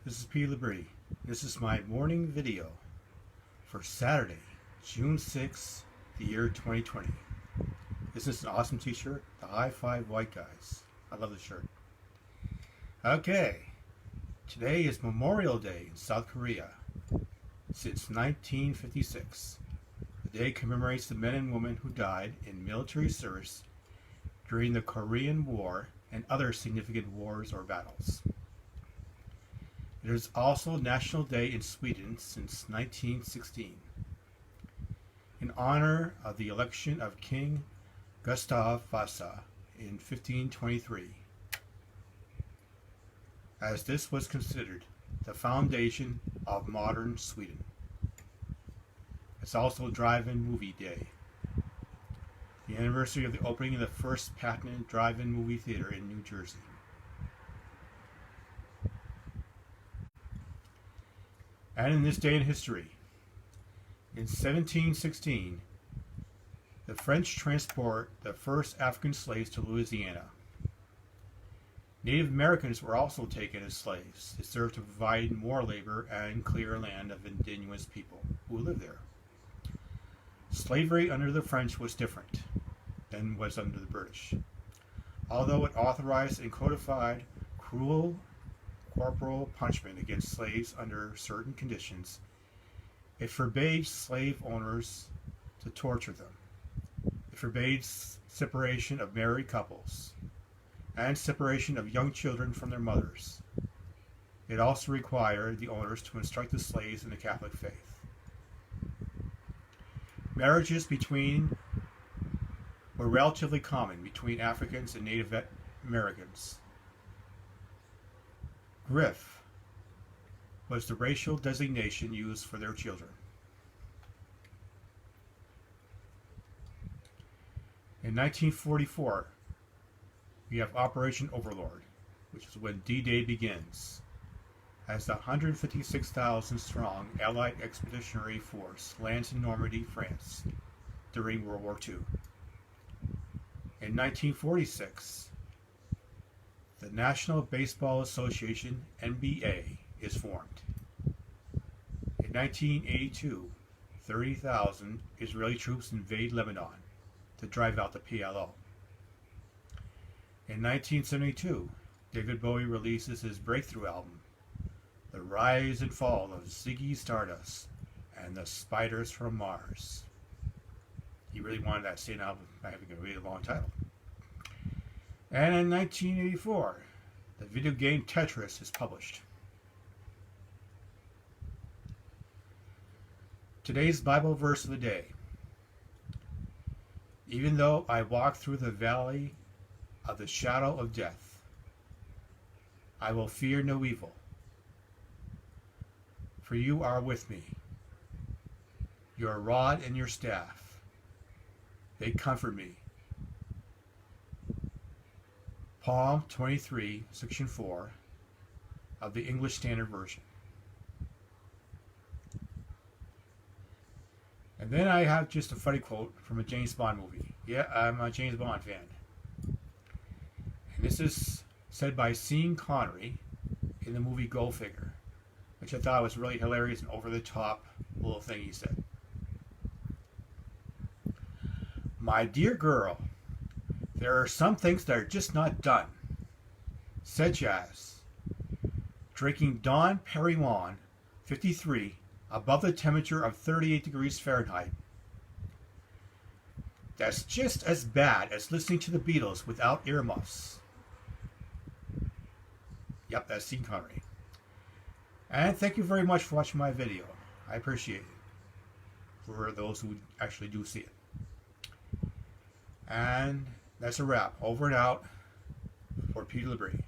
This is P. Labrie. This is my morning video for Saturday, June 6th, the year 2020. Isn't this an awesome t-shirt? The High Five White Guys. I love this shirt. Okay, today is Memorial Day in South Korea since 1956. The day commemorates the men and women who died in military service during the Korean War and other significant wars or battles. It is also National Day in Sweden since 1916, in honor of the election of King Gustav Vasa in 1523, as this was considered the foundation of modern Sweden. It's also Drive-In Movie Day, the anniversary of the opening of the first patented drive-in movie theater in New Jersey. And in this day in history, in 1716, the French transport the first African slaves to Louisiana. Native Americans were also taken as slaves. It served to provide more labor and clear land of indigenous people who lived there. Slavery under the French was different than was under the British. Although it authorized and codified cruel corporal punishment against slaves under certain conditions, it forbade slave owners to torture them. It forbade separation of married couples and separation of young children from their mothers. It also required the owners to instruct the slaves in the Catholic faith. Marriages were relatively common between Africans and Native Americans. Griff was the racial designation used for their children. In 1944, we have Operation Overlord, which is when D-Day begins, as the 156,000 strong Allied Expeditionary Force lands in Normandy, France, during World War II. In 1946, the National Baseball Association, NBA, is formed. In 1982, 30,000 Israeli troops invade Lebanon to drive out the PLO. In 1972, David Bowie releases his breakthrough album, The Rise and Fall of Ziggy Stardust and the Spiders from Mars. He really wanted that same album having a really long title. And in 1984, the video game Tetris is published. Today's Bible verse of the day. Even though I walk through the valley of the shadow of death, I will fear no evil, for you are with me. Your rod and your staff, they comfort me. Psalm 23, section 4 of the English Standard Version. And then I have just a funny quote from a James Bond movie. Yeah, I'm a James Bond fan. And this is said by Sean Connery in the movie Goldfinger, which I thought was really hilarious and over-the-top little thing he said. My dear girl, there are some things that are just not done, such as drinking Dom Perignon 53 above the temperature of 38 degrees Fahrenheit. That's just as bad as listening to the Beatles without earmuffs. Yep, that's Sean Connery. And thank you very much for watching my video. I appreciate it, for those who actually do see it. And that's a wrap. Over and out for P. Labrie.